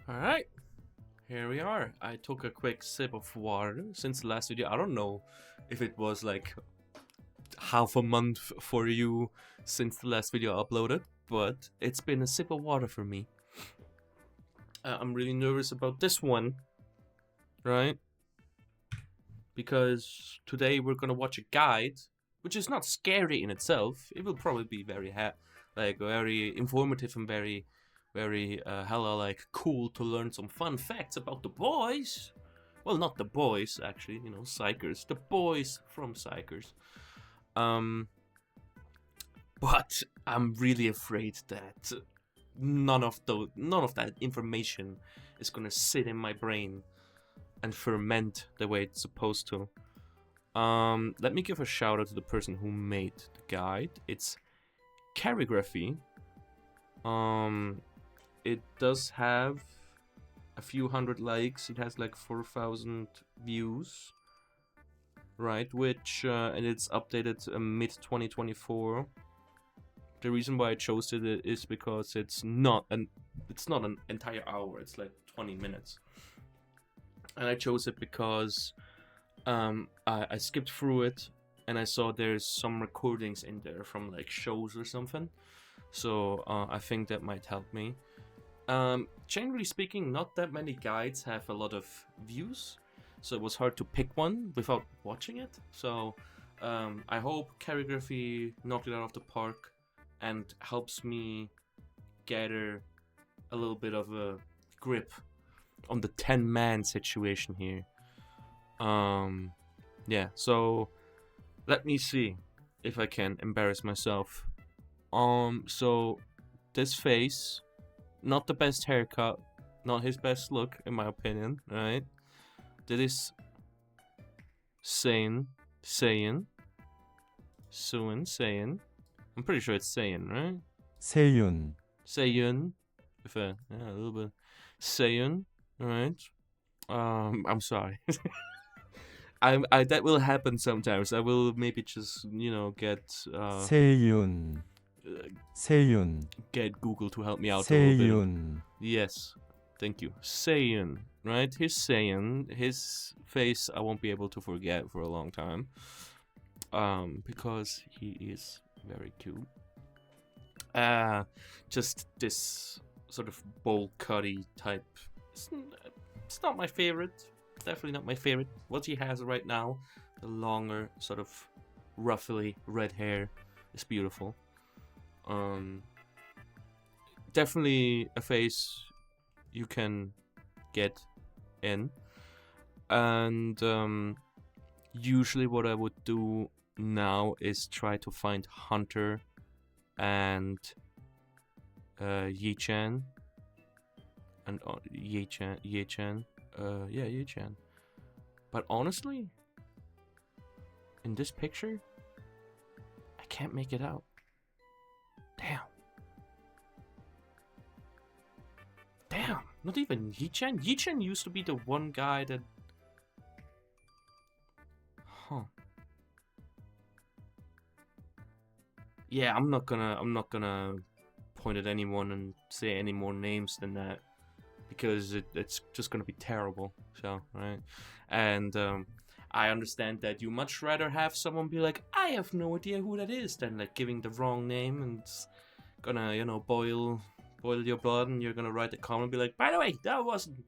Alright, here we are. I took a quick sip of water since the last video. I don't know if it was like half a month for you since the last video uploaded, but it's been a sip of water for me. I'm really nervous about this one, right? Because today we're gonna watch a guide, which is not scary in itself. It will probably be very very informative and very hella like cool to learn some fun facts about the boys. Well, not the boys actually, you know, Xikers, the boys from Xikers. But I'm really afraid that none of that information is gonna sit in my brain and ferment the way it's supposed to. Let me give a shout out to the person who made the guide. It's Calligraphy. It does have a few hundred likes. It has like 4,000 views, right? Which and it's updated mid 2024. The reason why I chose it is because it's not an entire hour. It's like 20 minutes, and I chose it because I skipped through it and I saw there's some recordings in there from like shows or something. So I think that might help me. Generally speaking, not that many guides have a lot of views, so it was hard to pick one without watching it. So I hope Calligraphy knocked it out of the park and helps me gather a little bit of a grip on the 10-man situation here. Yeah, so let me see if I can embarrass myself. So this face, not the best haircut, not his best look in my opinion, right? That is Saiyan. I'm pretty sure it's Saiyan, right? Saiyan. With a little bit. Saiyan, alright. I'm sorry. I that will happen sometimes. I will maybe just, you know, get get Google to help me out a little bit. Yes, thank you. Saiyan, right? His Saiyan, his face I won't be able to forget for a long time. Because he is very cute. Just this sort of bowl cutty type. It's not my favorite. Definitely not my favorite. What he has right now, the longer, sort of roughly red hair, is beautiful. Definitely a face you can get in. And usually what I would do now is try to find Hunter and Yi-chan. And Ye-chan. Yeah, Ye-chan. But honestly, in this picture, I can't make it out. Damn, not even Yi-chan. Yi-chan used to be the one guy that... Huh. Yeah, I'm not gonna point at anyone and say any more names than that, because it's just gonna be terrible. So, right? And I understand that you much rather have someone be like, I have no idea who that is, than like giving the wrong name and it's gonna, you know, boil your blood, and you're gonna write a comment and be like, by the way, that wasn't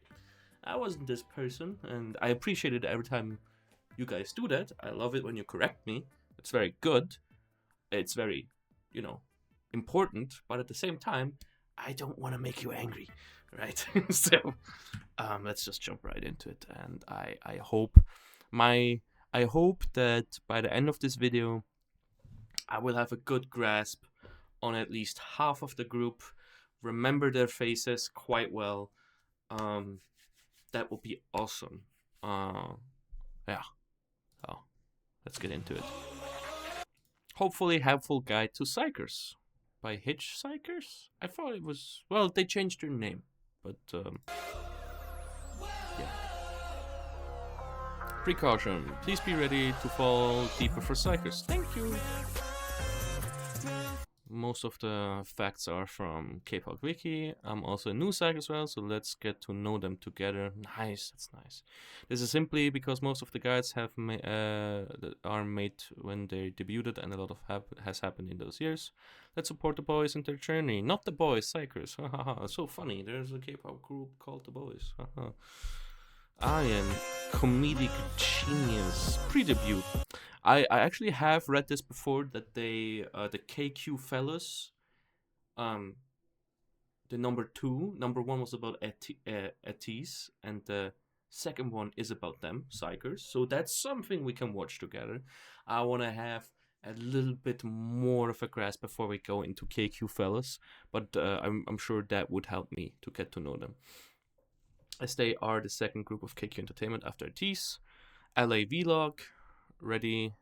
this person. And I appreciate it every time you guys do that. I love it when you correct me. It's very good. It's very, you know, important, but at the same time, I don't want to make you angry, right? So let's just jump right into it. And I hope that by the end of this video I will have a good grasp on at least half of the group, remember their faces quite well. That will be awesome. Yeah, so let's get into it. Hopefully helpful guide to Xikers by Xikers. I thought it was, well, they changed their name, but yeah. Precaution, please be ready to fall deeper for Xikers. Thank you. Most of the facts are from K-pop Wiki. I'm also a news site as well, so let's get to know them together. Nice, that's nice. This is simply because most of the guides are made when they debuted, and a lot of has happened in those years. Let's support the boys in their journey, not the boys, Xikers. So funny. There's a K-pop group called the Boys. I am comedic genius. Pre-debut. I actually have read this before that they the KQ fellas, um the number one was about Etis, and the second one is about them, Xikers. So that's something we can watch together. I want to have a little bit more of a grasp before we go into KQ fellas, but I'm sure that would help me to get to know them, as they are the second group of KQ Entertainment after Etis. LA Vlog, ready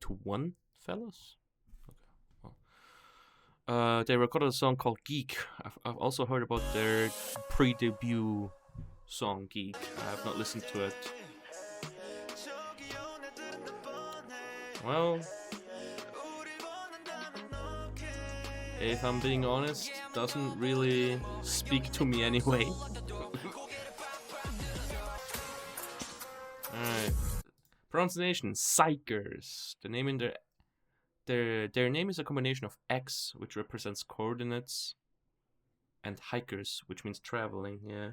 to one, fellas? Okay. Well. They recorded a song called Geek. I've also heard about their pre-debut song, Geek. I have not listened to it. Well, if I'm being honest, doesn't really speak to me anyway. Alright. Pronunciation, Xikers. The name in their name is a combination of X, which represents coordinates, and hikers, which means traveling. Yeah.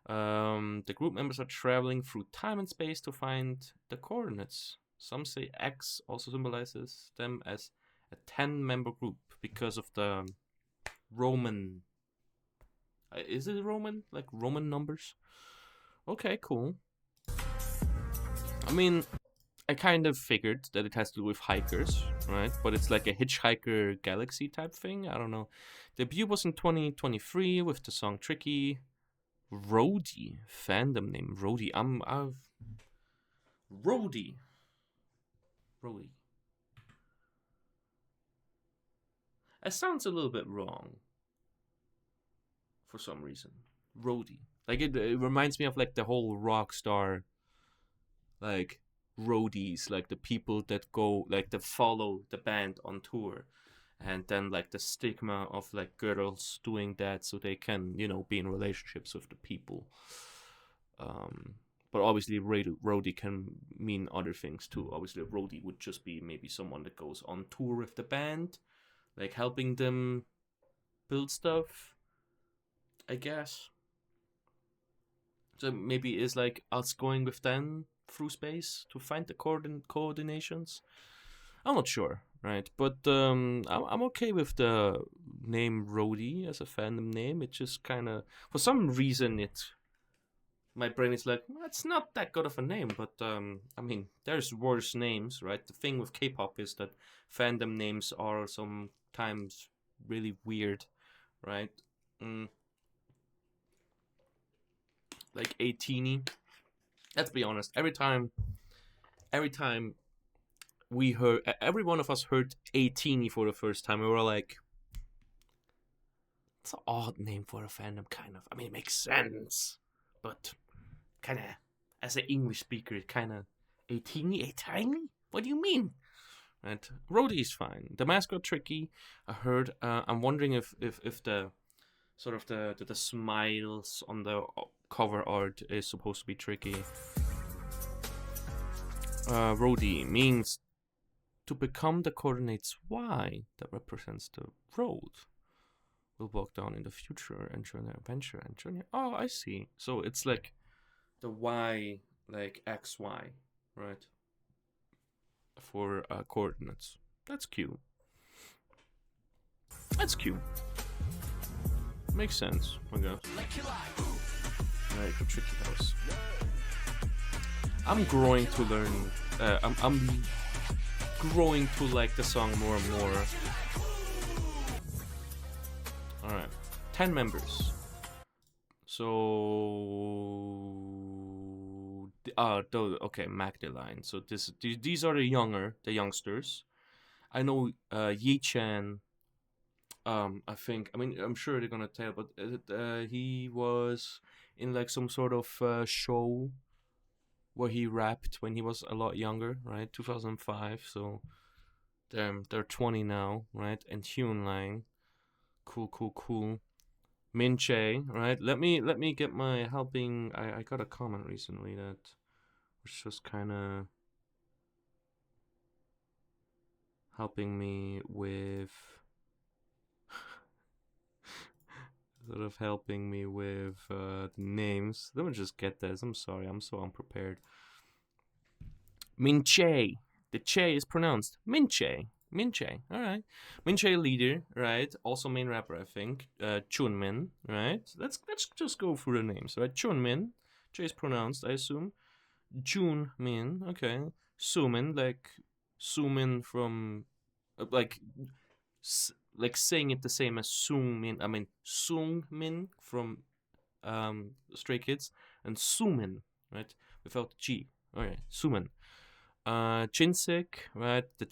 The group members are traveling through time and space to find the coordinates. Some say X also symbolizes them as a 10-member group because of the Roman. Is it Roman? Like Roman numbers? Okay, cool. I mean, I kind of figured that it has to do with hikers, right? But it's like a Hitchhiker Galaxy type thing. I don't know. Debut was in 2023 with the song Tricky. Rody, fandom name Rody. Rody. It sounds a little bit wrong for some reason. Rody. Like it reminds me of like the whole rock star, like roadies, like the people that go, like that follow the band on tour, and then like the stigma of like girls doing that so they can, be in relationships with the people. But obviously roadie can mean other things too. Obviously a roadie would just be maybe someone that goes on tour with the band, like helping them build stuff, I guess. So maybe it's like us going with them through space to find the coordinations. I'm not sure, right? But I'm okay with the name Rhodey as a fandom name. It just kind of, for some reason, my brain is like, it's not that good of a name. But I mean, there's worse names, right? The thing with K-pop is that fandom names are sometimes really weird, right? Like 18. Let's be honest. Every time we heard, every one of us heard 18 for the first time, we were like, it's an odd name for a fandom, kind of. I mean, it makes sense, but kind of, as an English speaker, it kind of 18. What do you mean? Right, Rhodey is fine. The mascot Tricky, I heard. I'm wondering if the sort of the smiles on the cover art is supposed to be Tricky. Rhodey means to become the coordinates Y that represents the road we'll walk down in the future and journey adventure and journey. Oh, I see. So it's like the Y, like XY, right? For coordinates. That's cute. Makes sense, I guess. Right, the Tricky House. I'm growing to learn. I'm growing to like the song more and more. Alright. 10 members. So okay, Magdalene. So these are the youngsters. I know Yi-chan. I think. I mean, I'm sure they're gonna tell, but he was in like some sort of show where he rapped when he was a lot younger, right? 2005. So they're 20 now, right? And Hyun Lang. Cool. Min Che, right? Let me get my helping. I got a comment recently that was just kind of helping me with the names. Let me just get this. I'm sorry, I'm so unprepared. Min Che. The Che is pronounced Min Che. Min Che, alright. Min Che leader, right? Also main rapper, I think. Chun Min, right? Let's just go through the names, right? Chun Min. Che is pronounced, I assume. Jun Min, okay. Sumin, like Sumin from like saying it the same as Sung Min. I mean Sung Min from Stray Kids, and Sumin, right? Without G. Okay, Sumin. Chinsik, right? The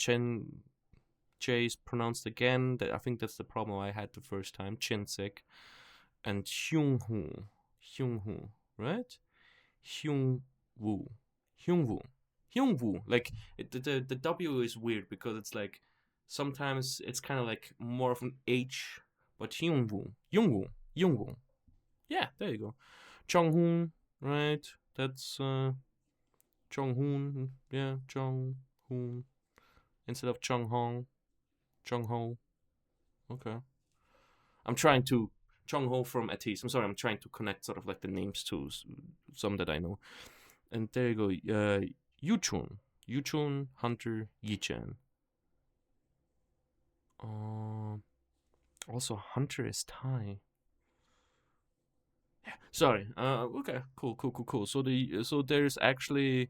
J is pronounced again. I think that's the problem I had the first time. Chinsik. And Hyungwoo, right? Hyungwoo. Like the W is weird because it's like sometimes it's kind of like more of an H, but Hyungwoo. Yeah, there you go. Jonghoon, right? That's Jonghoon. Yeah, Jonghoon instead of Jongho. Okay. I'm trying to Jongho from Atis. I'm sorry. I'm trying to connect sort of like the names to some that I know. And there you go. Yuchun, Hunter, Yichan. Also Hunter is Thai. Yeah, sorry. Okay, cool. So there's actually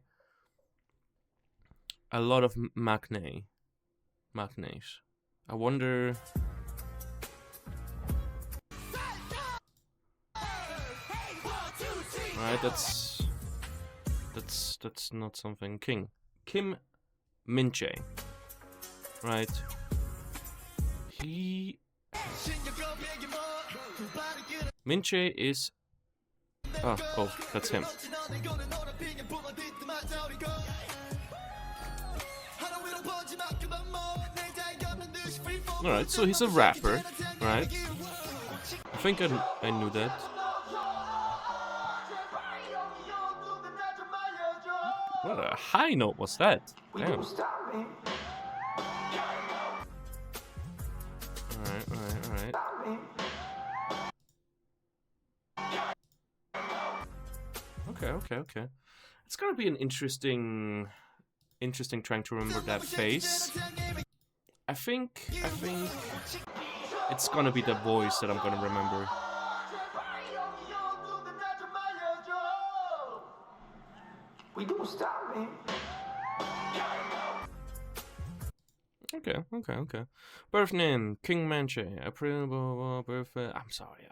a lot of maknaes. I wonder. Right, that's not something. Kim Min Che, right? Min Che is. Oh, that's him. Alright, so he's a rapper, right? I think I knew that. What a high note was that? Damn. Alright. Okay. It's gonna be an interesting trying to remember that face. I think it's gonna be the voice that I'm gonna remember. We don't stop, man. Okay. Birth name King Manche. April birthday. I'm sorry,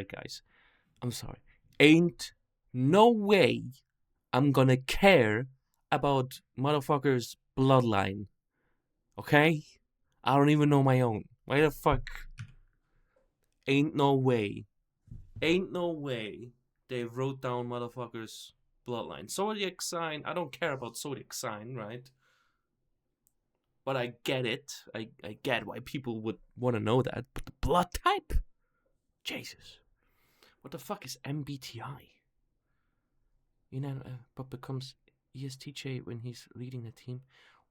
guys. I'm sorry. Ain't no way I'm gonna care about motherfuckers' bloodline. Okay? I don't even know my own. Why the fuck? Ain't no way they wrote down motherfuckers' bloodline. Zodiac sign, I don't care about zodiac sign, right? But I get it. I get why people would want to know that. But the blood type? Jesus. What the fuck is MBTI? You know, but becomes ESTJ when he's leading the team.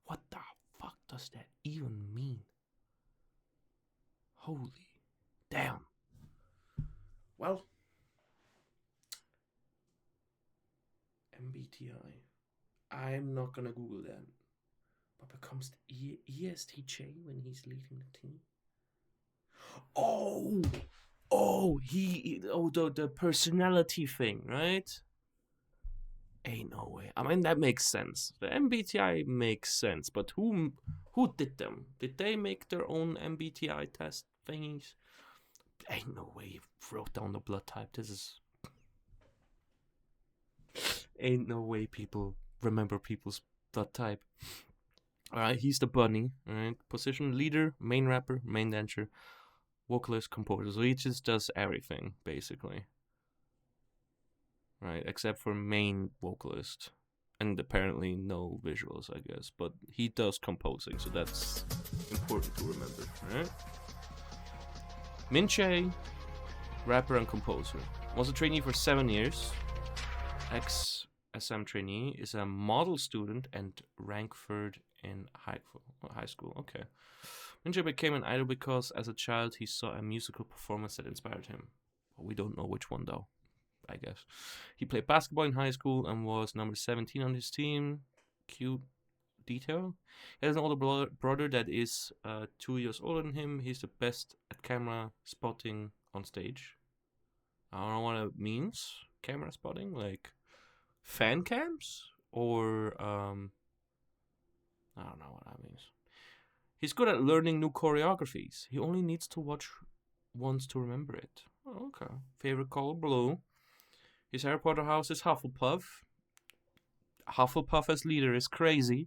What the fuck does that even mean? Holy damn. Well, MBTI. I'm not gonna Google that. But becomes ESTJ when he's leading the team. The personality thing, right? Ain't no way. I mean, that makes sense. The MBTI makes sense, but who did them? Did they make their own MBTI test thingies? Ain't no way you wrote down the blood type. This is... Ain't no way people remember people's blood type. Alright, he's the bunny. Alright, position leader, main rapper, main dancer, vocalist, composer. So he just does everything, basically. Right, except for main vocalist. and apparently no visuals, I guess. But he does composing, so that's important to remember, right? Min-chae, rapper and composer, was a trainee for 7 years. Ex-SM trainee, is a model student and rank third in high school. Okay. Min-chae became an idol because as a child he saw a musical performance that inspired him. We don't know which one though, I guess. He played basketball in high school and was number 17 on his team. Cute detail. He has an older brother that is 2 years older than him. He's the best at camera spotting on stage. I don't know what it means. Camera spotting, like fan cams, or I don't know what that means. He's good at learning new choreographies. He only needs to watch once to remember it. Oh, okay. Favorite color, blue. His Harry Potter house is Hufflepuff. Hufflepuff as leader is crazy.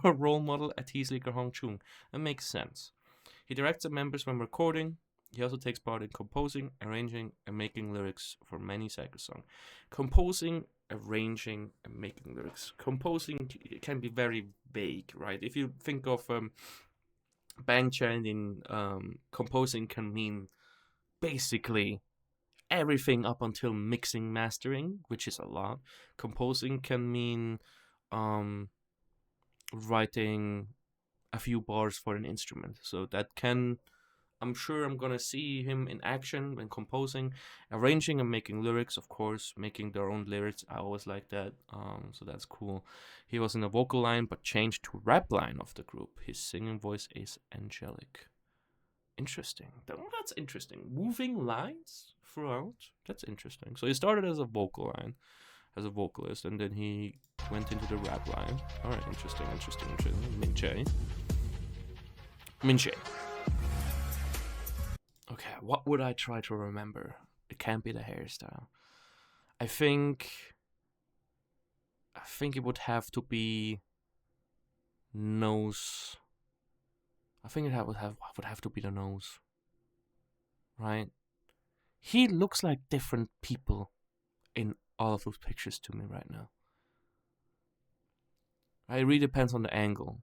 Role model at Xikers Hongchun. That makes sense. He directs the members when recording. He also takes part in composing, arranging, and making lyrics for many Xikers songs. Composing, arranging, and making lyrics. Composing can be very vague, right? If you think of Bang Chan in composing can mean basically everything up until mixing, mastering, which is a lot. Composing can mean writing a few bars for an instrument. So that can, I'm sure I'm gonna see him in action when composing, arranging and making lyrics, of course, making their own lyrics. I always like that. So that's cool. He was in the vocal line but changed to rap line of the group. His singing voice is angelic. Interesting. That's interesting. Moving lines throughout. That's interesting. So he started as a vocal line, as a vocalist, and then he went into the rap line. All right, interesting. Min-chae. Okay, what would I try to remember? It can't be the hairstyle. I think it would have to be nose. I think it would have to be the nose, right? He looks like different people in all of those pictures to me right now. It really depends on the angle.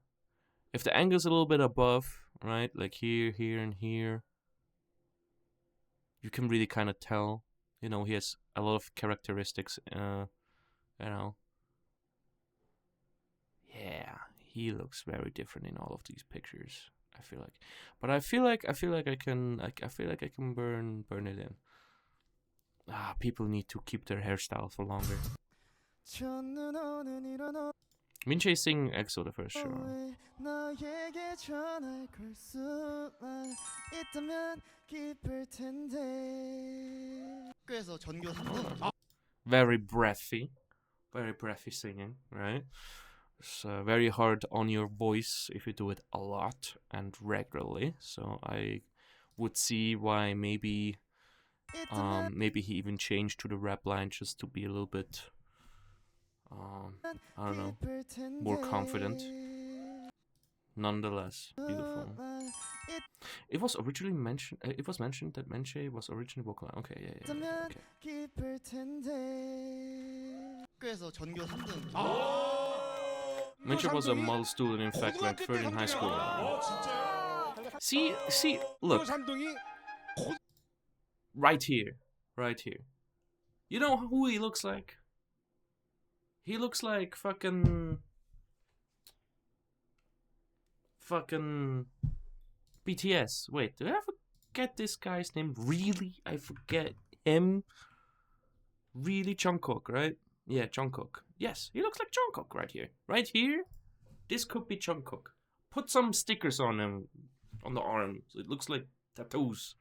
If the angle's a little bit above, right, like here, and here, you can really kind of tell. You know, he has a lot of characteristics. You know, yeah, he looks very different in all of these pictures. I feel like, but I feel like I can burn it in. People need to keep their hairstyle for longer. Min-chae sing EXO the first show. Very breathy singing, right? It's very hard on your voice if you do it a lot and regularly. So I would see why maybe he even changed to the rap line just to be a little bit, I don't know, more confident. Nonetheless, beautiful. It was originally mentioned. It was mentioned that Min-chae was originally vocal. Okay, yeah. Min-chae was a model student, in fact, ranked third in high school. See, look. Right here. You know who he looks like? He looks like fucking BTS. Wait, did I forget this guy's name? Really? I forget him? Really? Jungkook, right? Yeah, Jungkook. Yes, he looks like Jungkook right here. Right here? This could be Jungkook. Put some stickers on him, on the arm, so it looks like tattoos.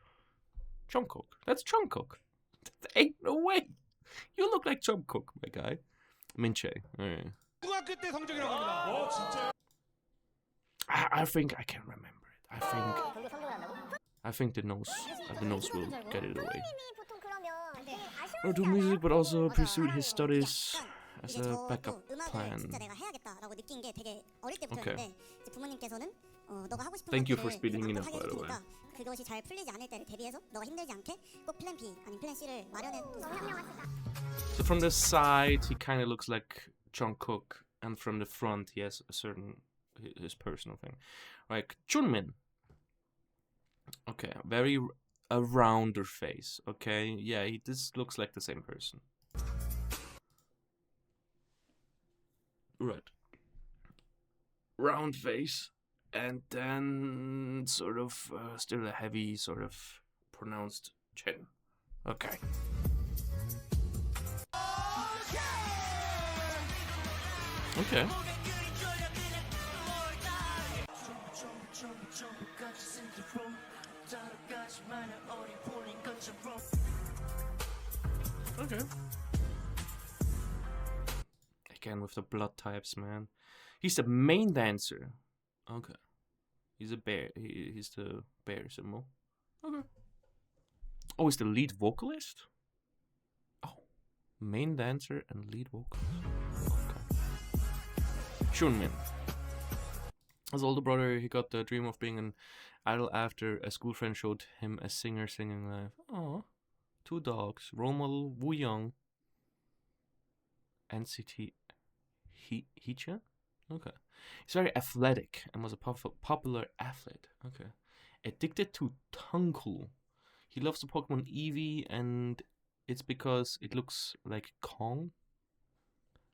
Jungkook. That's Jungkook. There ain't no way. You look like Jungkook, my guy. Min-chae. Right. I think I can remember it. I think the nose will get it away. Or do music, but also pursued his studies as a backup plan. Okay. Thank you for speeding it up, by the way. So from the side, he kind of looks like Jungkook, and from the front he has a certain his personal thing. Like Chunmin. Okay, a rounder face. Okay, yeah, this looks like the same person. Right. Round face, and then sort of still a heavy, sort of pronounced chin. Okay. Okay. Okay. Again with the blood types, man. He's the main dancer. Okay. He's a bear. He's the bear symbol. Okay. Oh, he's the lead vocalist? Oh. Main dancer and lead vocalist. Okay. Chunmin. His older brother, he got the dream of being an idol after a school friend showed him a singer singing live. Oh. 2 dogs. Role model Woo Young. NCT Heechan? Okay. He's very athletic and was a popular athlete. Okay. Addicted to Tungkul. He loves the Pokemon Eevee, and it's because it looks like Kong.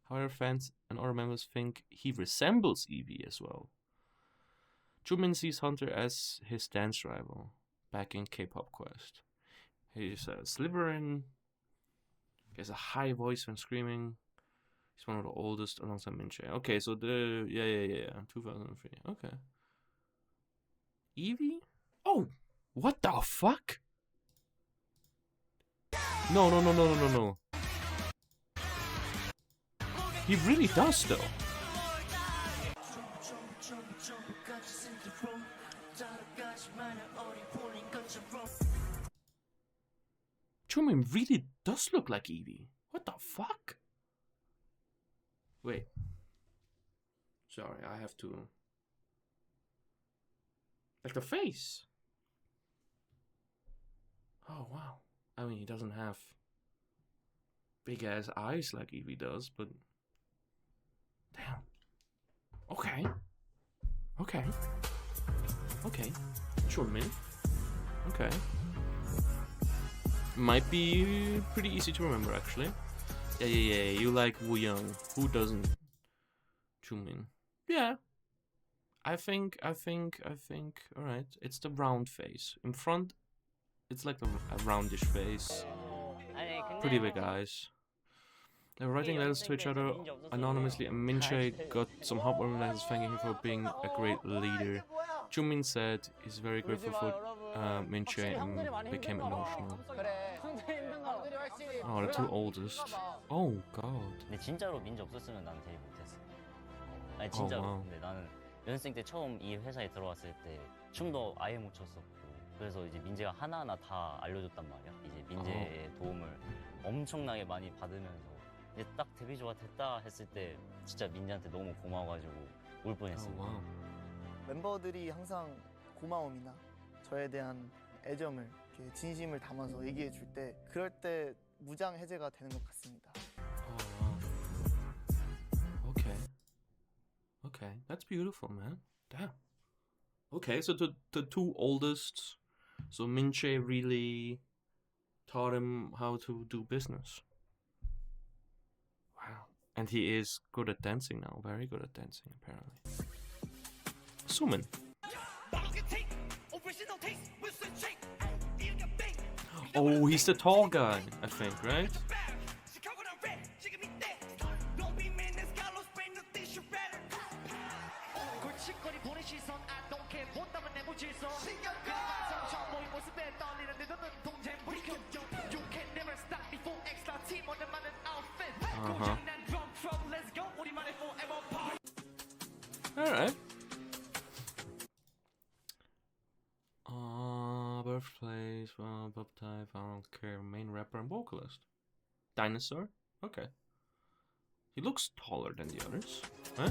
However, fans and other members think he resembles Eevee as well. Chunmin sees Hunter as his dance rival back in K-pop Quest. He's a Slytherin. He has a high voice when screaming. He's one of the oldest alongside Minche. Okay, so yeah, 2003. Okay. Eevee? Oh, what the fuck? No. He really does, though. Chunmin really does look like Eevee. What the fuck? Wait. Sorry, I have to... Like the face. Oh, wow. I mean, he doesn't have big ass eyes like Eevee does, but... Damn. Okay. Chunmin. Okay. Might be pretty easy to remember, actually. Yeah. You like Woo Young. Who doesn't? Chunmin. Yeah. I think. Alright. It's the round face. In front, it's like a roundish face. Pretty big eyes. They were writing letters to each other anonymously, and Minche got some heartwarming letters thanking him for being a great leader. Chunmin said he's very grateful for Minche and became emotional. Oh, the 2 oldest. Oh god. 근데 진짜로 민지 없었으면 난 데뷔 못했어. 아니 진짜로. wow. 근데 나는 연습생 때 처음 이 회사에 들어왔을 때 춤도 아예 못 췄었고, 그래서 이제 민재가 하나하나 다 알려줬단 말이야. 이제 민재의 도움을 엄청나게 많이 받으면서 이제 딱 데뷔조가 됐다 했을 때 진짜 민재한테 너무 고마워가지고 울 뻔했습니다. wow. 멤버들이 항상 고마움이나 저에 대한 애정을, 이렇게 진심을 담아서 얘기해 줄 때, 그럴 때 무장 해제가 되는 것 같습니다. Oh wow. Okay. That's beautiful, man. Damn. Okay, so the 2 oldest, so Minche really taught him how to do business. Wow. And he is good at dancing now. Very good at dancing, apparently. Sumin. Oh, he's the tall guy, I think, right? Uh-huh. Alright. Birthplace, pop type, I don't care. Main rapper and vocalist. Dinosaur? Okay. He looks taller than the others. Huh?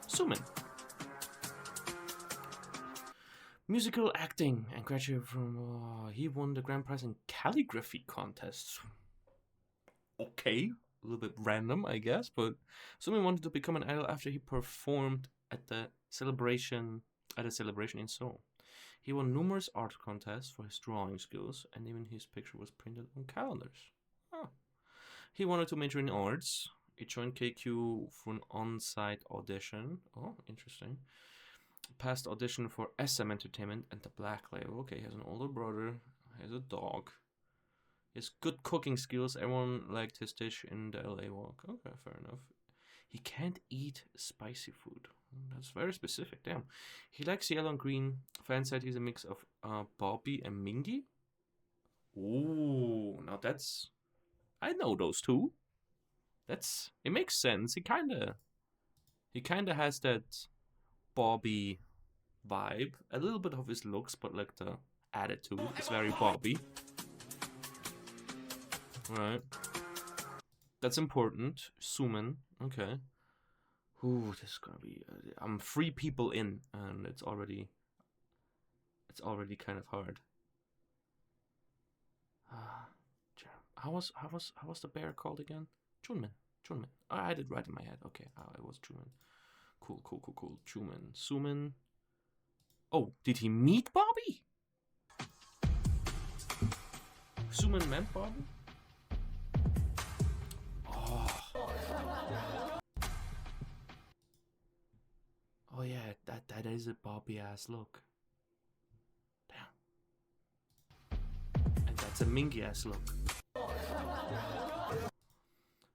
Sumin. Musical acting and graduated from... he won the grand prize in calligraphy contests. Okay. a little bit random, I guess. But Sumin wanted to become an idol after he performed at a celebration in Seoul. He won numerous art contests for his drawing skills, and even his picture was printed on calendars. Huh. He wanted to major in arts. He joined KQ for an on-site audition. Oh, interesting. Passed audition for SM Entertainment and the Black Label. Okay, he has an older brother. He has a dog. He has good cooking skills. Everyone liked his dish in the LA walk. Okay, fair enough. He can't eat spicy food. That's very specific, damn. He likes yellow and green. Fans said he's a mix of Bobby and Mingy. Ooh, now that's... I know those two. It makes sense. He kinda has that Bobby vibe. A little bit of his looks, but like the attitude is very Bobby. Right. That's important. Sumin. Okay. Ooh, this is gonna be... I'm 3 people in, and it's already kind of hard. How was the bear called again? Chunmin. Oh, I had it right in my head. Okay, it was Chunmin. Cool. Chunmin. Sumin. Oh, did he meet Bobby? Sumin met Bobby? Oh yeah, that is a Bobby ass look. Damn. And that's a Mingy ass look.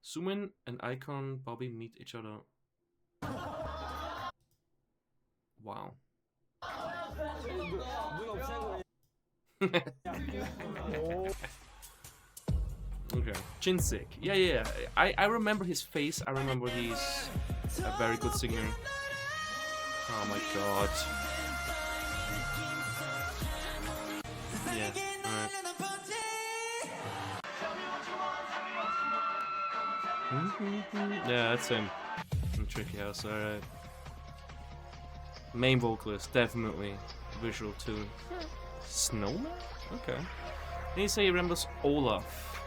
Sumin and Icon Bobby meet each other. Wow. Okay. Jinsik. Yeah. I remember his face. I remember he's a very good singer. Oh my god. Yeah, alright. Yeah, that's him. In Tricky House, alright. Main vocalist, definitely. Visual too. Snowman? Okay. Then you say he remembers Olaf.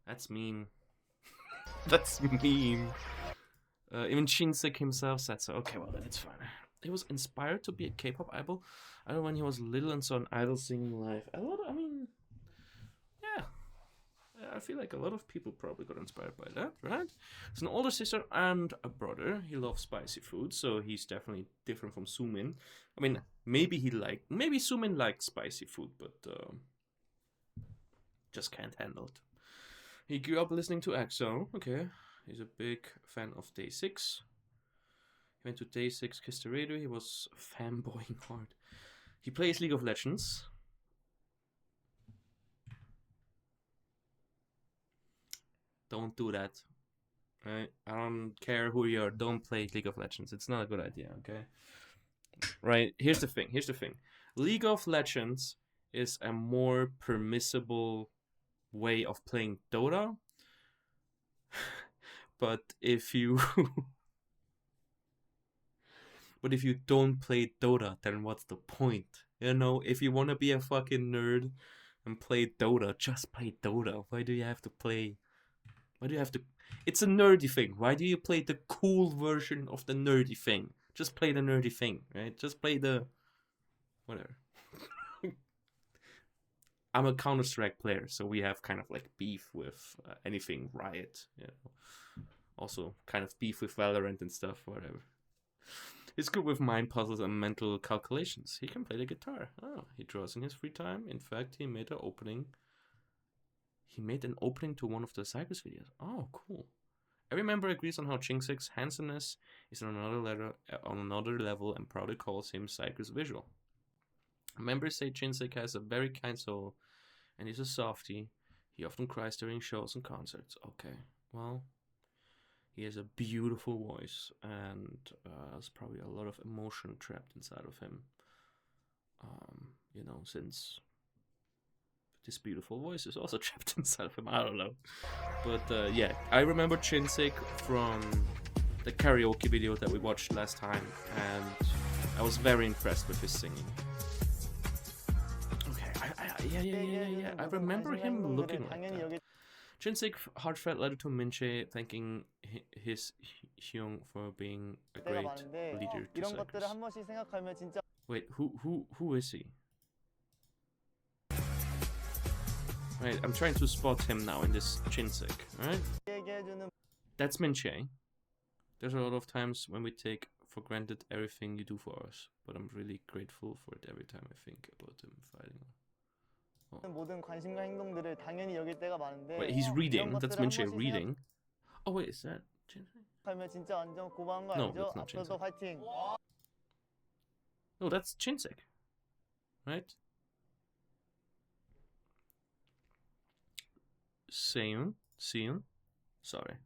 That's mean. That's mean. Even Jinsik himself said so. Okay, well then it's fine. He was inspired to be a K-pop idol. I don't know when he was little and saw an idol singing live. Yeah. I feel like a lot of people probably got inspired by that, right? He's an older sister and a brother. He loves spicy food, so he's definitely different from Sumin. I mean, maybe Sumin liked spicy food, but just can't handle it. He grew up listening to EXO. Okay. He's a big fan of Day 6. He went to Day 6, kissed the radio. He was fanboying hard. He plays League of Legends. Don't do that. Right? I don't care who you are. Don't play League of Legends. It's not a good idea, okay? Right? Here's the thing. League of Legends is a more permissible way of playing Dota. But if you don't play Dota, then what's the point? You know, if you want to be a fucking nerd and play Dota, just play Dota. Why do you have to play? It's a nerdy thing. Why do you play the cool version of the nerdy thing? Just play the nerdy thing, right? Just play the whatever. I'm a Counter-Strike player, so we have kind of like beef with anything Riot, you know. Also kind of beef with Valorant and stuff, whatever. He's good with mind puzzles and mental calculations. He can play the guitar. Oh, he draws in his free time. In fact, he made an opening to one of the Xikers videos. Oh, cool. Every member agrees on how Jingsik's handsomeness is on another level and proudly calls him Xikers visual. Members say Jinsik has a very kind soul and he's a softie. He often cries during shows and concerts. Okay, well, he has a beautiful voice and there's probably a lot of emotion trapped inside of him. You know, since this beautiful voice is also trapped inside of him. I don't know. But yeah, I remember Jinsik from the karaoke video that we watched last time, and I was very impressed with his singing. Okay, Yeah. I remember him looking like that. Jinsik heartfelt letter to Minche thanking his Hyung for being a great leader to 이런 것들을 한 Xikers. 번씩 생각하면 진짜 Wait, who is he? Right, I'm trying to spot him now in this Jinsik, alright? 얘기해주는 That's Minche. There's a lot of times when we take for granted everything you do for us, but I'm really grateful for it every time I think about him fighting. 모든 관심과 행동들을 당연히 여길 때가 많은데 Wait, he's reading. 이런 That's 것들을 한 Minche 번씩 reading. Oh wait, is that Jinsik? 생각하면 진짜 완전 고마운 거 No, 알죠? that's not 앞으로도 화이팅! No, that's Jinsik. Right? Seiyun? Sorry.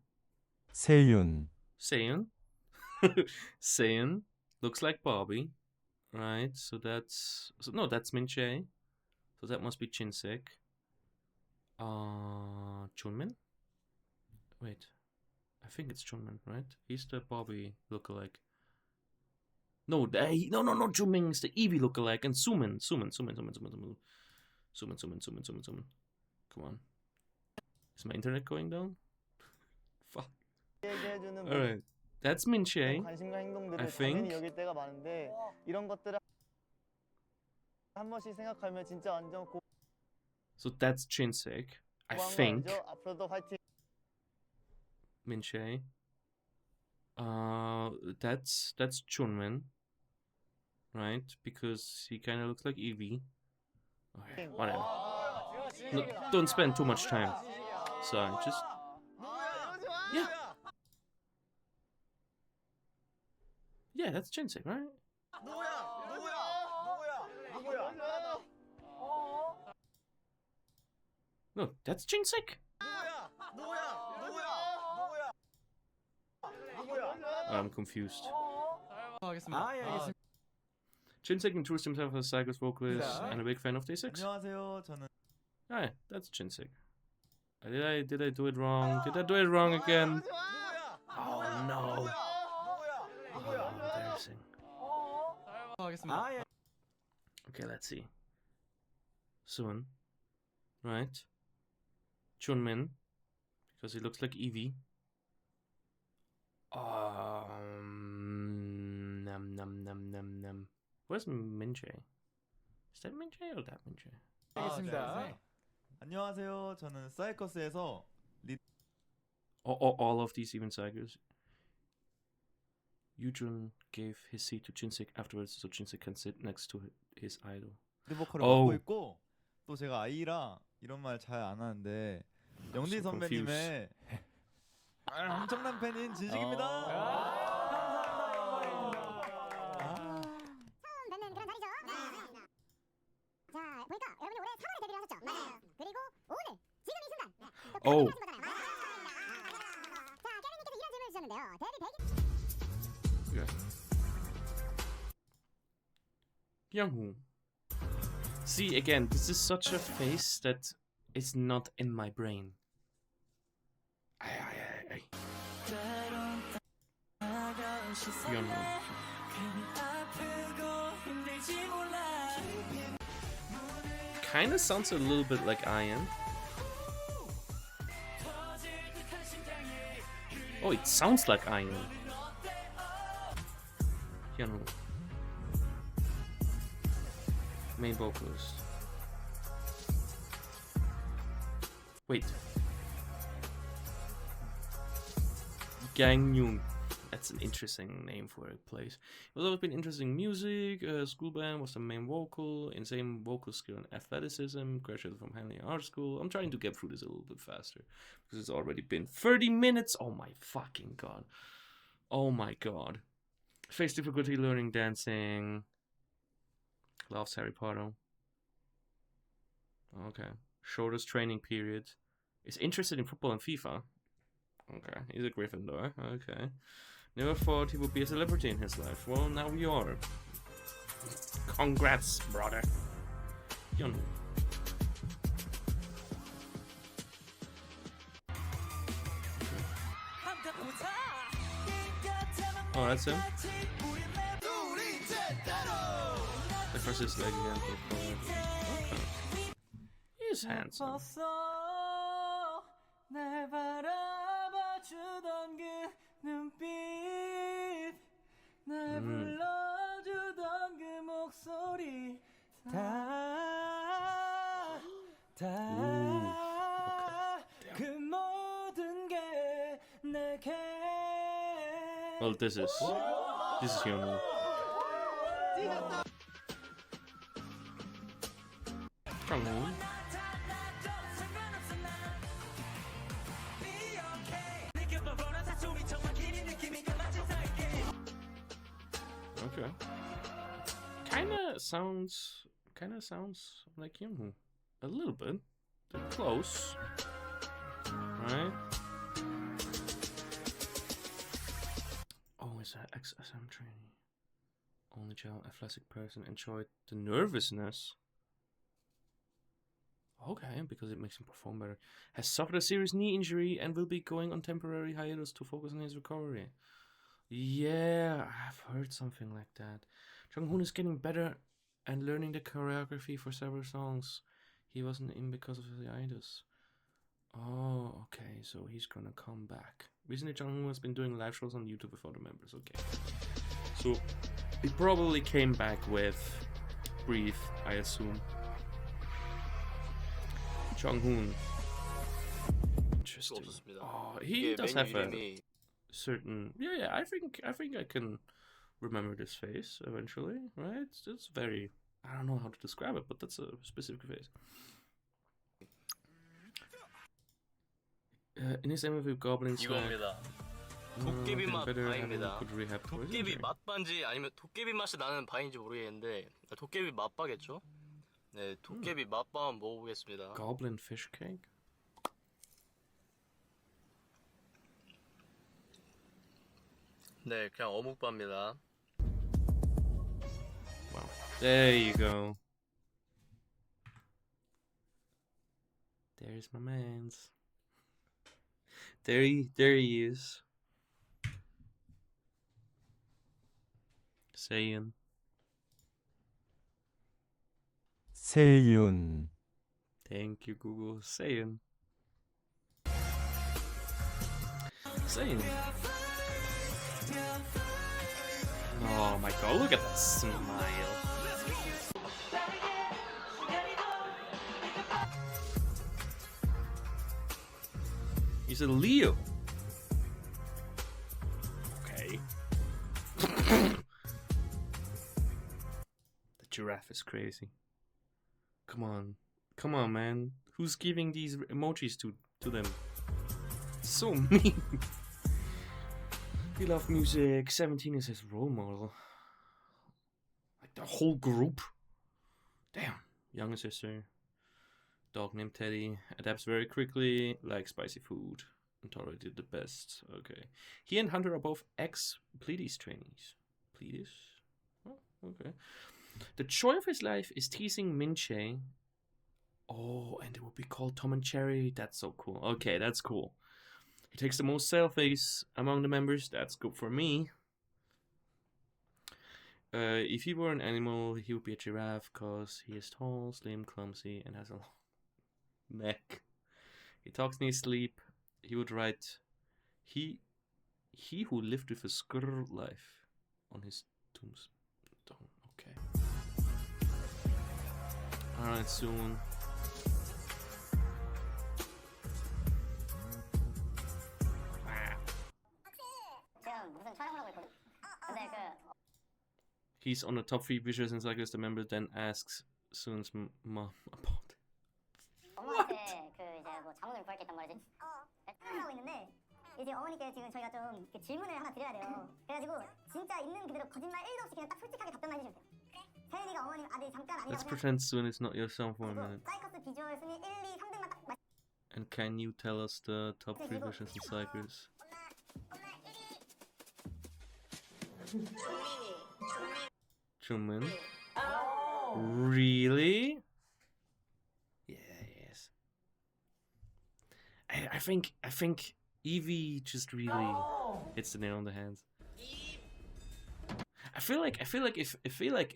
세윤, Seiyun. Seiyun looks like Bobby. Right, so that's... no, that's Minche. So that must be Jinsik. Chunmin? Wait. I think it's Chunmin, right? He's the Bobby lookalike. No, no, Chunmin is the Eevee lookalike, and Sumin. Come on. Is my internet going down? Fuck. 얘기해주는 Alright. That's Minche. 관심과 행동들을 I think. 당연히 여길 때가 많은데 이런 것들을 한 번씩 생각하면 진짜 완전 So that's Jinsik. I 고마운 거 think. 알죠? 앞으로도 화이팅! Minche. That's Chunmin. Right? Because he kind of looks like Eevee. Okay, whatever. No, don't spend too much time. Sorry, just... Yeah. Yeah, that's Jinsik, right? No, that's Jinsik. I'm confused. Jinsik introduced himself as Xikers vocalist and a big fan of Day6. 안녕하세요. 저는 Hi, that's Jinsik. Did I do it wrong? Did I do it wrong again? Oh no. Oh, embarrassing. Okay, let's see. Soon. Right. Chunmin. Because he looks like Eevee. Num. Where's Minche? Is that Minche or that Minche? 알겠습니다. 안녕하세요. 저는 사이커스에서 All of these even Xikers. Yujun gave his seat to Jinsik afterwards so Jinsik can sit next to his idol. 리드 보컬을 맡고 있고 또 제가 아이라 이런 말 잘 안 하는데 영디 so 선배님의 엄청난 팬인 진식입니다. 처음 뵙는 그런 날이죠. 자, 보니까 여러분이 올해 3월에 데뷔를 하셨죠. 맞아요. 그리고 오늘 지금 이 순간 또 Oh. 데뷔하신 거잖아요. 자, 깨르님께서 이런 질문을 주셨는데요. 데뷔 100일 Yeah. Youngwoo. See, again, this is such a face that is not in my brain. Ay. Youngwoo. Kinda sounds a little bit like Ian. Oh, it sounds like Ian. Hyunwoo. Main vocalist. Wait. Gangneung. That's an interesting name for a place. It was always been interesting music. School band was the main vocal. Insane vocal skill and athleticism. Graduated from Hanley Art School. I'm trying to get through this a little bit faster because it's already been 30 minutes. Oh my fucking god. Oh my god. Faced difficulty learning dancing. Loves Harry Potter. Okay. Shortest training period. Is interested in football and FIFA. Okay. He's a Gryffindor. Okay. Never thought he would be a celebrity in his life. Well, now you are. Congrats, brother. Hyunwoo. Oh, that's him? Across his leg again. Okay. is handsome. 날 바라봐주던 그 눈빛 날 불러주던 그 목소리 그 모든 게 내게 Well, this is human. Junghoon. Okay. Kinda sounds like Junghoon. A little bit. They're close. Right? Oh, is that XSM training? Only child athletic person enjoyed the nervousness. Okay, because it makes him perform better. Has suffered a serious knee injury and will be going on temporary hiatus to focus on his recovery. Yeah, I've heard something like that. Junghoon is getting better and learning the choreography for several songs. He wasn't in because of the hiatus. Oh, okay, so he's gonna come back. Recently, Junghoon has been doing live shows on YouTube with other members. Okay, so he probably came back with Breathe, I assume. Junghoon. Interesting. Oh, he does have a certain. Yeah. I think I can remember this face eventually, right? It's very. I don't know how to describe it, but that's a specific face. In his MV Goblin 이겁니다. 도깨비 맛 바입니다. 도깨비 맛바인지 아니면 도깨비 맛이 나는 바인지 모르겠는데 도깨비 맛바겠죠? 네, 도깨비 맛바 한번 먹어보겠습니다. Goblin fish cake. 네, 그냥 어묵바입니다. Wow, there you go. There's my man's. There he is. Saying. 세윤. Thank you, Google. Saying. Saying. Oh my god, look at that smile. He's a Leo. Okay. The giraffe is crazy. Come on, man. Who's giving these emojis to them? So mean. We love music. 17 is his role model. Like the whole group. Damn. Younger sister. Dog named Teddy. Adapts very quickly. Likes spicy food. And tolerated the best. Okay. He and Hunter are both ex-Pleiades trainees. Pleiades? Oh, okay. The joy of his life is teasing Minche. Oh, and it would be called Tom and Jerry. That's so cool. Okay, that's cool. He takes the most selfies among the members. That's good for me. If he were an animal, he would be a giraffe because he is tall, slim, clumsy, and has a long neck. He talks in his sleep. He would write, he who lived with a squirrel life on his tombstone. Okay. Alright, soon. He's on the top 3 visuals and Xikers. The member then asks Soon's mom about it. 엄마한테 그 이제 뭐 자문을 구할 게 있단 말이지. 하고 있는데 이제 어머니께 지금 저희가 좀 그 질문을 하나 드려야 돼요. 그래가지고 진짜 있는 그대로 거짓말 1도 없이 그냥 딱 솔직하게 답변만 해주세요. 그래? 세윤이가 어머님 아들이 잠깐 아니라고 Let's pretend Soon is not your son for a minute. 사이커스 비주얼 순위 1, 2, 3등만 딱 맞. And can you tell us the top 3 visuals and Xikers? Chungmin. Really? Yes. I think Evie just really hits the nail on the head. I feel like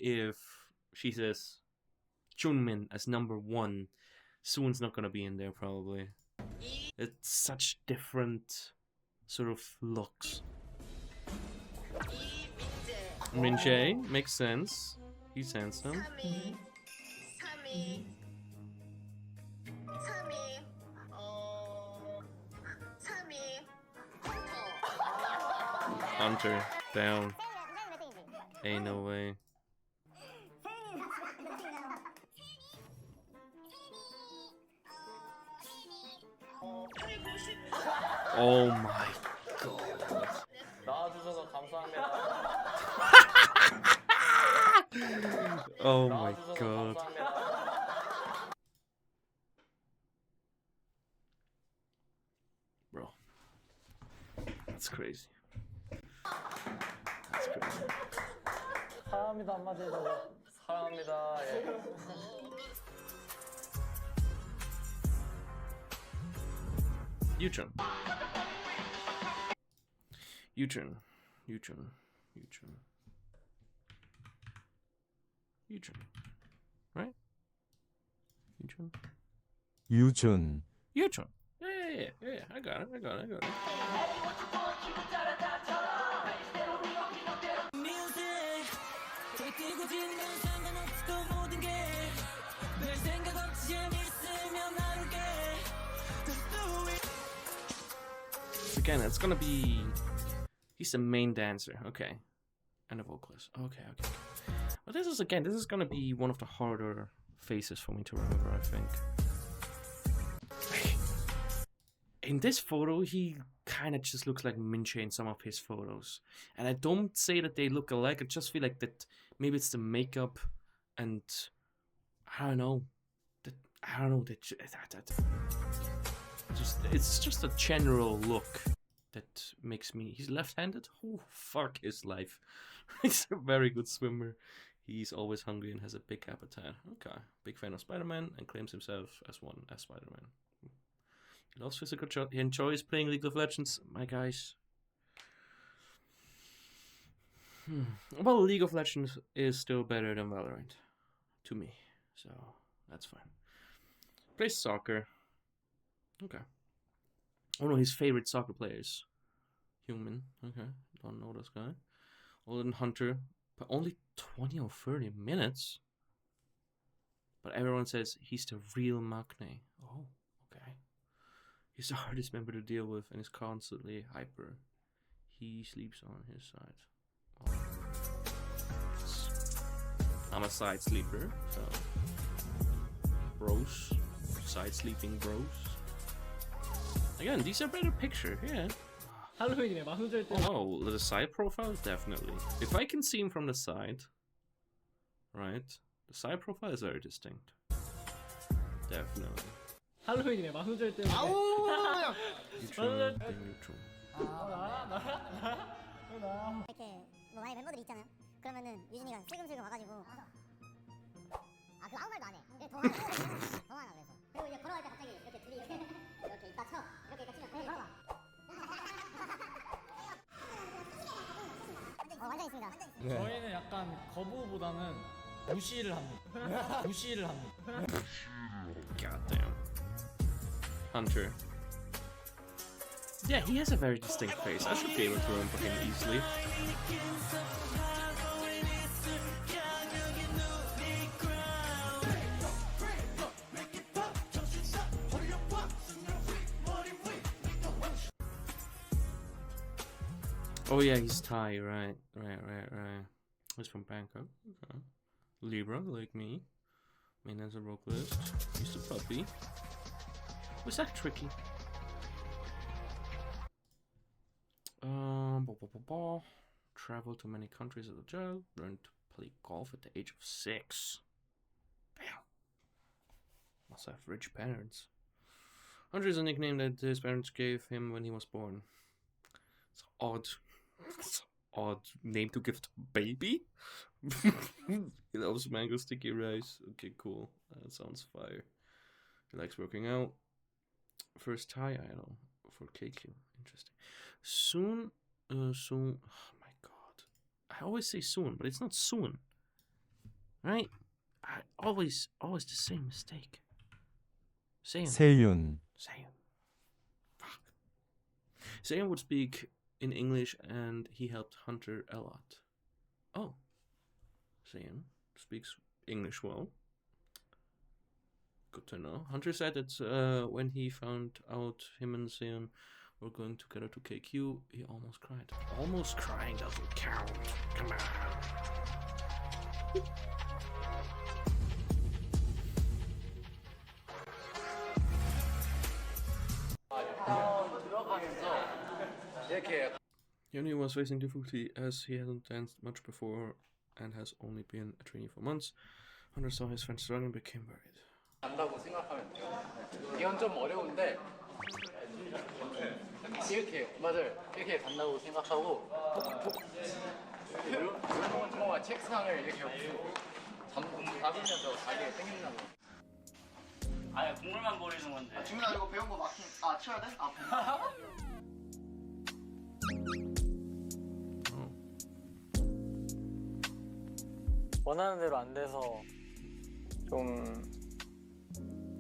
if she says Chungmin as number 1, Soon's not gonna be in there probably. It's such different sort of looks. Minjae makes sense. He's handsome. Hunter down. Ain't no way. Oh my god. 나와주셔서 감사합니다. Oh my god. Bro. That's crazy. That's crazy. 사랑합니다 한마디 해줘요. 사랑합니다. 예. U-turn. U-turn. U-turn. U-turn. U-turn. Right? U-turn. 유준, U-turn. Yeah. I got it. Again, it's gonna be... He's the main dancer, okay. And a vocalist, okay. But this is gonna be one of the harder faces for me to remember, I think. In this photo, he kind of just looks like Minjae in some of his photos. And I don't say that they look alike, I just feel like that maybe it's the makeup and... I don't know. It's just a general look that makes me... He's left-handed? Oh, fuck his life. He's a very good swimmer. He's always hungry and has a big appetite. Okay. Big fan of Spider-Man and claims himself as one as Spider-Man. He loves physical shot. He enjoys playing League of Legends, my guys. Well, League of Legends is still better than Valorant. To me. So, that's fine. Plays soccer. Okay. One of his favorite soccer players. Human. Okay. Don't know this guy. Older than Hunter. But only 20 or 30 minutes. But everyone says he's the real Maknae. Oh, okay. He's the hardest member to deal with and is constantly hyper. He sleeps on his side. Oh. I'm a side sleeper, so... Bros. Side sleeping bros. Again, these are better picture, yeah. 할로윈이네 만우절 때. Oh, the side profile? Definitely. If I can see him from the side, right? The side profile is very distinct. Definitely. 할로윈이네 만우절 때. Neutral. 이렇게 뭐 만약 멤버들이 있잖아요. 그러면은 유진이가 슬금슬금 와가지고 아 그 아무 말도 안 해. 더 화나. 더 화나 그래서. 그리고 이제 걸어갈 때 갑자기 이렇게 둘이 이렇게 있다 쳐. 이렇게 있다 치면 걸어가. 완전 있습니다. 저희는 약간 거부보다는 무시를 합니다. 무시를 합니다. Goddamn. Hunter. Yeah, he has a very distinct face. I should be able to remember him easily. Oh yeah, he's Thai, right. He's from Bangkok. Okay. Libra, like me. Main as a vocalist. He's a puppy. Was that tricky? Traveled to many countries as a child. Learned to play golf at the age of 6. Damn. Must have rich parents. Hunter is a nickname that his parents gave him when he was born. It's odd. It's odd name to give to a baby. He loves mango sticky rice. Okay, cool. That sounds fire. He likes working out. First Thai idol for KQ. Interesting. Soon. Oh my god. I always say soon, but it's not soon. Right? I always the same mistake. 세윤, Seiyun would speak in English and he helped Hunter a lot. Oh. Seiyun speaks English well. Good to know. Hunter said that when he found out him and Seiyun were going together to KQ, he almost cried. Almost crying doesn't count. Come on. Yoni was facing difficulty as he hadn't danced much before and has only been a trainee for months. Hunter saw his friend struggling and became worried. 간다고 생각하면 돼요. 이건 좀 어려운데 이렇게 맞아요. 이렇게 간다고 생각하고 유모와 책상을 이렇게 잡으면서 자기가 땡긴다고. 아니 국물만 버리는 건데. 지민아 이거 배운 거 막힌 치워야 돼? 원하는 대로 안 돼서 좀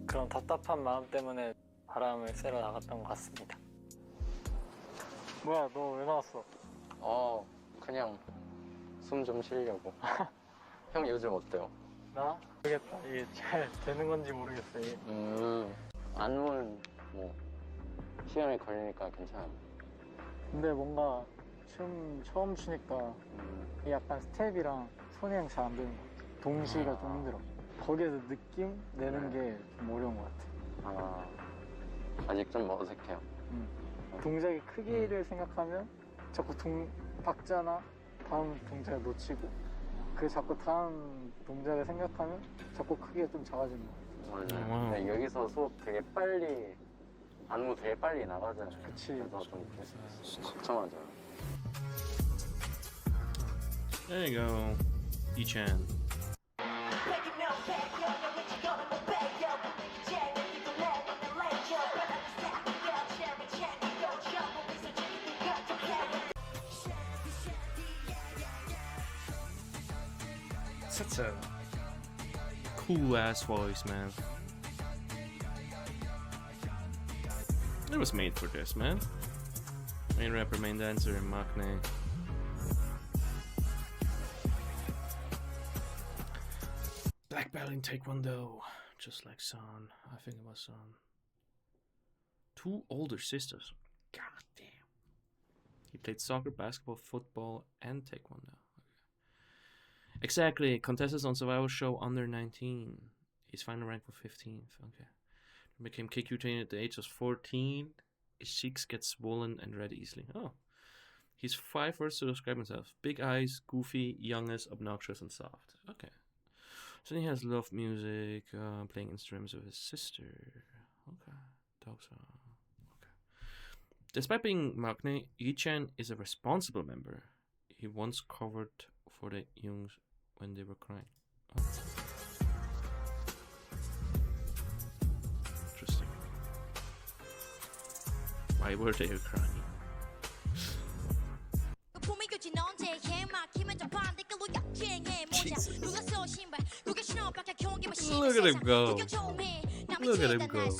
그런 답답한 마음 때문에 바람을 쐬러 나갔던 것 같습니다. 뭐야, 너 왜 나왔어? 그냥 숨 좀 쉬려고. 형 요즘 어때요? 나? 모르겠다. 이게 잘 되는 건지 모르겠어. 이게. 안무는 뭐 시간이 걸리니까 괜찮아요. 근데 뭔가 춤 처음 추니까 이게 약간 스텝이랑 손이랑 잘 안 되는 것 같아. 동시가 좀 힘들어. 거기에서 느낌 내는 게 좀 어려운 것 같아. 아직 좀 어색해요. 동작의 크기를 생각하면 자꾸 박자나 다음 동작을 놓치고 그 자꾸 다음 동작을 생각하면 자꾸 크기가 좀 작아지는 것 같아. 맞아요. 네, 여기서 수업 되게 빨리 안무 되게 빨리 나가잖아요. 그치. 그래서 좀 걱정하죠. There you go, E-chan. Such a cool ass voice, man. It was made for this, man. Main rapper, main dancer, and maknae. Black belt in Taekwondo, just like Son. I think it was Son. 2 older sisters. God damn. He played soccer, basketball, football, and Taekwondo. Exactly. Contestants on Survival Show under 19. His final rank was 15th. Okay. Became KQ trainer at the age of 14. His cheeks get swollen and red easily. Oh. He's 5 words to describe himself. Big eyes, goofy, youngest, obnoxious, and soft. Okay. So he has love music, playing instruments with his sister. Okay. Dope song. Okay. Despite being maknae, Yi-chan is a responsible member. He once covered for the Youngs when they were crying. Oh. Interesting. Why were they crying? Jesus. Look at him go. Look at him go.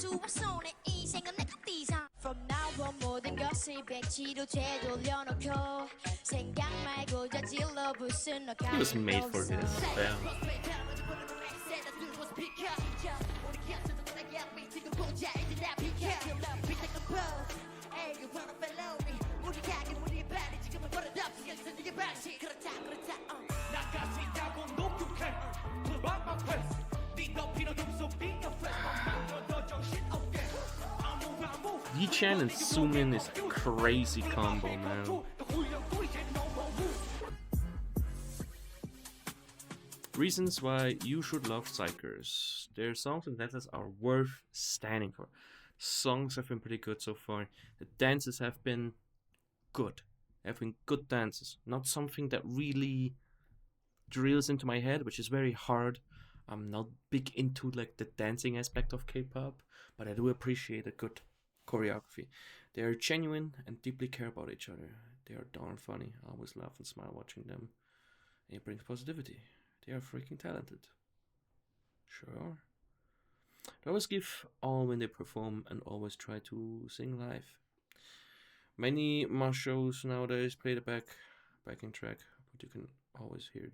He was made for this. Damn. Yi-chan and Sumin is a crazy combo, man. Reasons why you should love Xikers. Their songs and dances are worth standing for. Songs have been pretty good so far. The dances have been good. Have been good dances. Not something that really drills into my head, which is very hard. I'm not big into like the dancing aspect of K-pop, but I do appreciate a good choreography. They are genuine and deeply care about each other. They are darn funny. I always laugh and smile watching them. It brings positivity. They are freaking talented. Sure. They always give all when they perform and always try to sing live. Many mass shows nowadays play the backing track, but you can always hear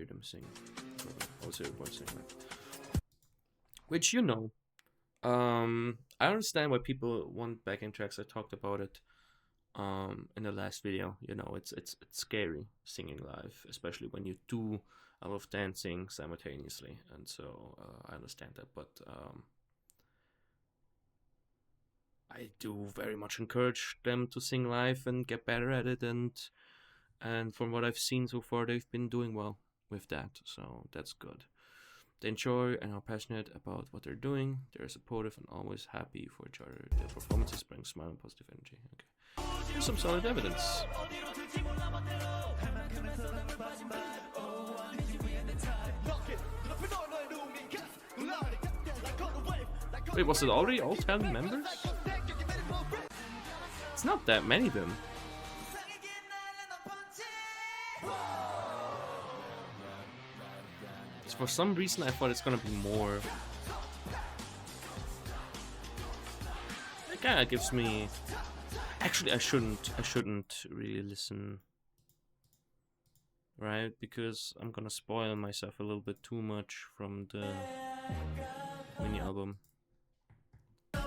them sing. Always hear everyone sing live. Which I understand why people want backing tracks. I talked about it in the last video. It's scary singing live, especially when you do a lot of dancing simultaneously, and so I understand that. But I do very much encourage them to sing live and get better at it, and from what I've seen so far, they've been doing well with that, so that's good. They enjoy and are passionate about what they're doing. They're supportive and always happy for each other. Their performances bring smile and positive energy. Okay, here's some solid evidence. Wait, was it already all 10 members? It's not that many then. For some reason I thought it's gonna be more. It kinda gives me... Actually, I shouldn't really listen. Right? Because I'm gonna spoil myself a little bit too much from the mini album. This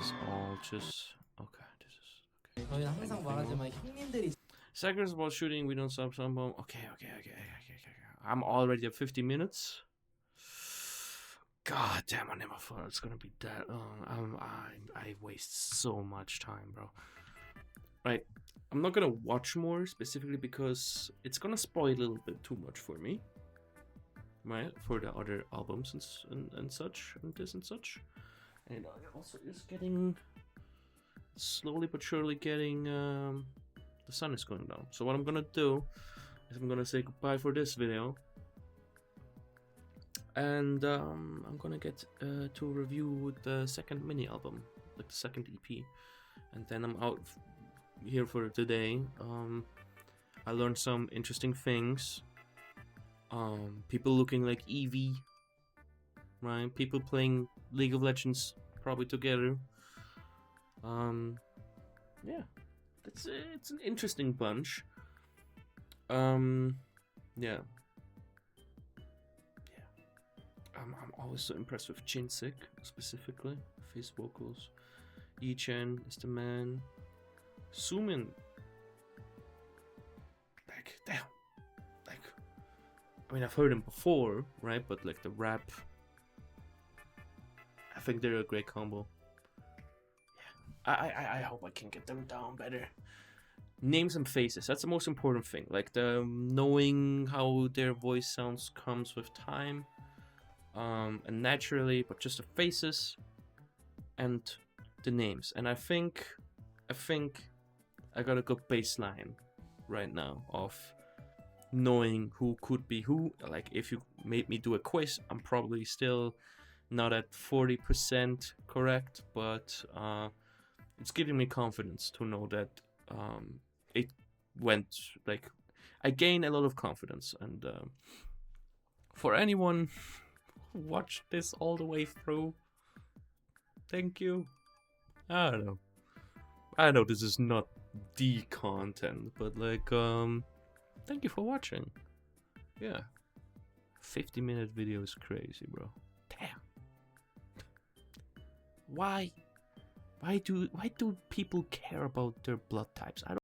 is all just... Okay, this is... Okay. Xikers while shooting, we don't stop some bomb. Okay. I'm already at 50 minutes. God damn, I never thought it's gonna be that long. I waste so much time, bro. Right, I'm not gonna watch more specifically because it's gonna spoil a little bit too much for me. Right, for the other albums and such, and this and such. And it also is getting slowly but surely getting the sun is going down. So what I'm gonna do is I'm gonna say goodbye for this video, and I'm gonna get to review the second mini album, like the second EP, and then I'm out here for today. I learned some interesting things. People looking like Eevee, right? People playing League of Legends probably together. Yeah. It's an interesting bunch. Yeah. I'm always so impressed with Jinsik specifically, with his vocals. Yi-Chen is the man. Sumin, like damn, like I mean I've heard him before, right? But like the rap, I think they're a great combo. I hope I can get them down better. Names and faces, that's the most important thing. Like the knowing how their voice sounds comes with time, and naturally, but just the faces and the names. And I think I got a good baseline right now of knowing who could be who. Like if you made me do a quiz, I'm probably still not at 40% correct, but it's giving me confidence to know that it went, like, I gain a lot of confidence. And for anyone who watched this all the way through, thank you. I don't know. I know this is not the content, but like, thank you for watching. Yeah. 50-minute video is crazy, bro. Damn. Why do people care about their blood types? I don't